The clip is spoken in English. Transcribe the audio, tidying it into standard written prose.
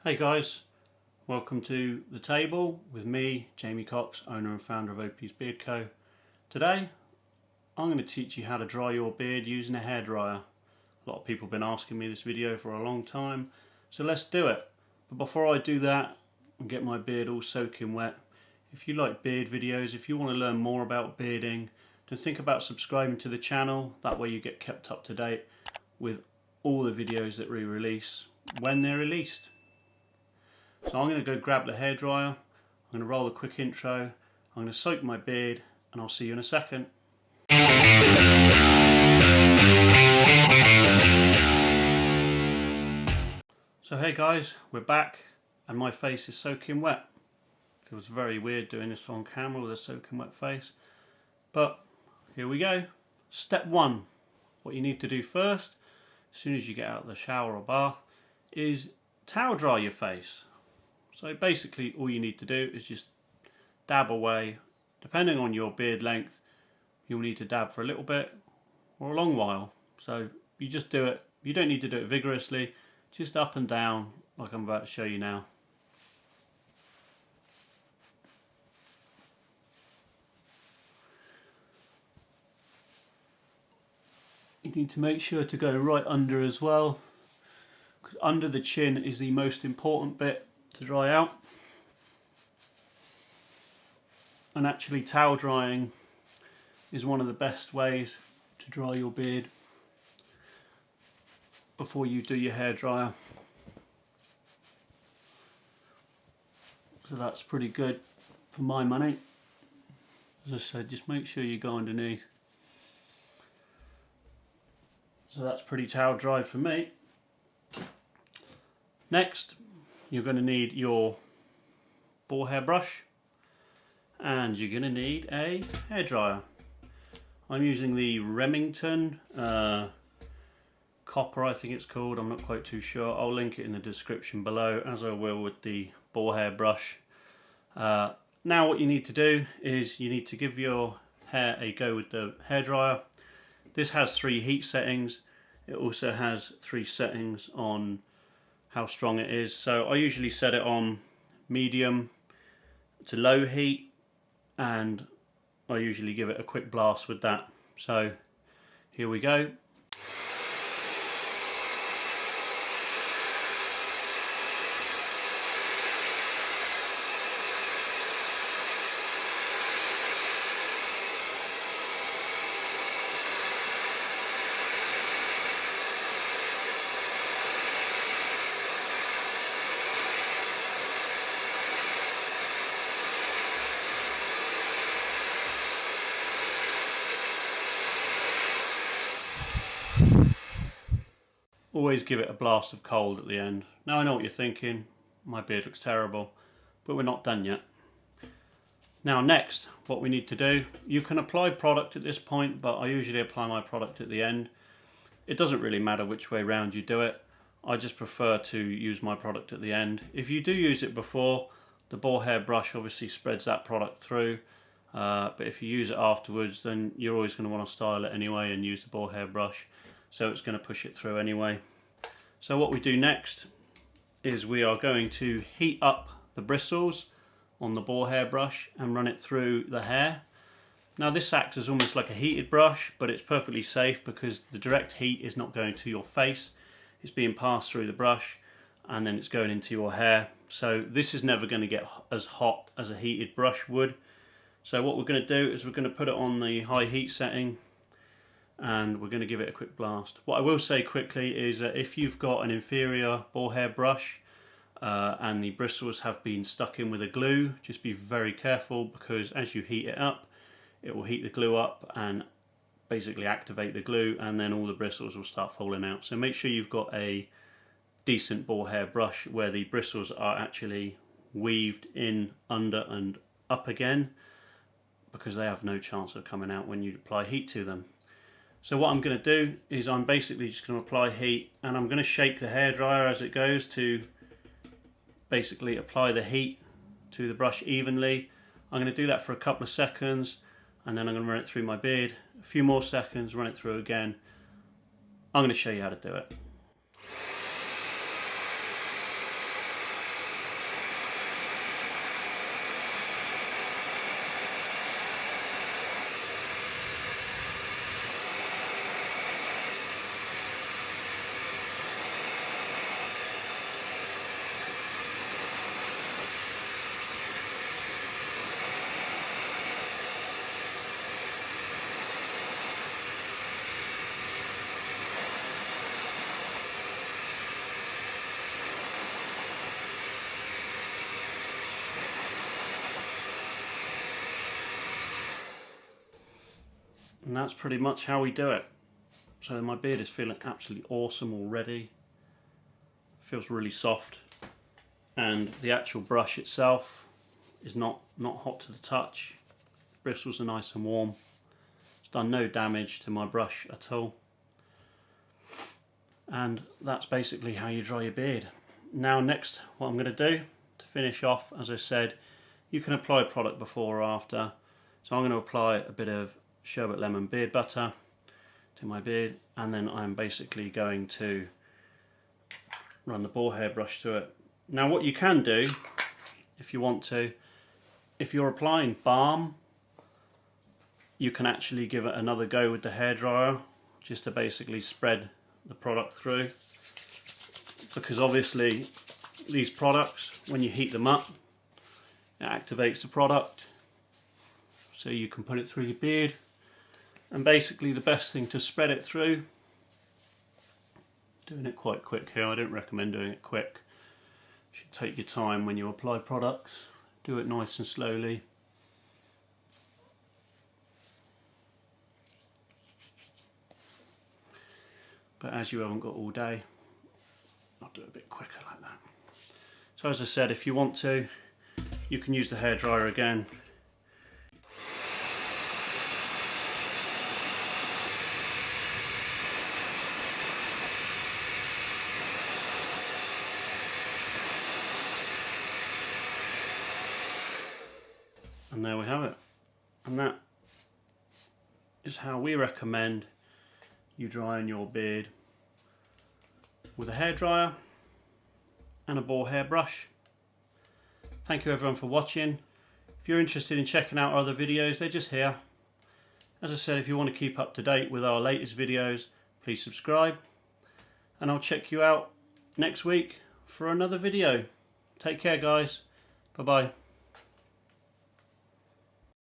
Hey guys, welcome to The Table with me, Jamie Cox, owner and founder of OP's Beard Co. Today, I'm going to teach you how to dry your beard using a hairdryer. A lot of people have been asking me this video for a long time, so let's do it. But before I do that and get my beard all soaking wet, if you like beard videos, if you want to learn more about bearding, then think about subscribing to the channel. That way you get kept up to date with all the videos that we release when they're released. So I'm going to go grab the hairdryer, I'm going to roll a quick intro, I'm going to soak my beard, and I'll see you in a second. So hey guys, we're back and my face is soaking wet. Feels very weird doing this on camera with a soaking wet face. But here we go. Step one. What you need to do first, as soon as you get out of the shower or bath, is towel dry your face. So basically all you need to do is just dab away. Depending on your beard length, you'll need to dab for a little bit or a long while. So you just do it. You don't need to do it vigorously, just up and down like I'm about to show you now. You need to make sure to go right under as well, because under the chin is the most important bit to dry out. And actually towel drying is one of the best ways to dry your beard before you do your hair dryer. So that's pretty good for my money. As I said, just make sure you go underneath. So that's pretty towel dry for me. Next, you're going to need your boar hair brush and you're going to need a hairdryer. I'm using the Remington copper, I think it's called, I'm not quite too sure. I'll link it in the description below, as I will with the boar hair brush. Now what you need to do is you need to give your hair a go with the hairdryer. This has 3 heat settings. It also has 3 settings on how strong it is. So I usually set it on medium to low heat, and I usually give it a quick blast with that. So here we go. Always give it a blast of cold at the end. Now I know what you're thinking, my beard looks terrible, but we're not done yet. Now next, what we need to do, you can apply product at this point, but I usually apply my product at the end. It doesn't really matter which way round you do it. I just prefer to use my product at the end. If you do use it before, the boar hair brush obviously spreads that product through. But if you use it afterwards, then you're always going to want to style it anyway and use the boar hair brush. So it's going to push it through anyway. So what we do next is we are going to heat up the bristles on the boar hair brush and run it through the hair. Now this acts as almost like a heated brush, but it's perfectly safe because the direct heat is not going to your face. It's being passed through the brush and then it's going into your hair. So this is never going to get as hot as a heated brush would. So what we're going to do is we're going to put it on the high heat setting and we're going to give it a quick blast. What I will say quickly is that if you've got an inferior boar hair brush and the bristles have been stuck in with a glue, just be very careful, because as you heat it up, it will heat the glue up and basically activate the glue, and then all the bristles will start falling out. So make sure you've got a decent boar hair brush where the bristles are actually weaved in, under and up again, because they have no chance of coming out when you apply heat to them. So what I'm going to do is I'm basically just going to apply heat, and I'm going to shake the hairdryer as it goes to basically apply the heat to the brush evenly. I'm going to do that for a couple of seconds, and then I'm going to run it through my beard. A few more seconds, run it through again. I'm going to show you how to do it. And that's pretty much how we do it. So my beard is feeling absolutely awesome already. Feels really soft. And the actual brush itself is not hot to the touch. Bristles are nice and warm. It's done no damage to my brush at all. And that's basically how you dry your beard. Now next, what I'm going to do to finish off, as I said, you can apply product before or after. So I'm going to apply a bit of sherbet lemon beard butter to my beard, and then I'm basically going to run the boar hair brush to it. Now what you can do, if you want to, if you're applying balm, you can actually give it another go with the hairdryer, just to basically spread the product through, because obviously these products, when you heat them up, it activates the product, so you can put it through your beard. And basically the best thing to spread it through, doing it quite quick here, I don't recommend doing it quick. You should take your time when you apply products, do it nice and slowly. But as you haven't got all day, I'll do it a bit quicker like that. So as I said, if you want to, you can use the hairdryer again. And there we have it. And that is how we recommend you drying your beard, with a hairdryer and a boar hair brush. Thank you everyone for watching. If you're interested in checking out our other videos, they're just here. As I said, if you want to keep up to date with our latest videos, please subscribe. And I'll check you out next week for another video. Take care guys. Bye bye.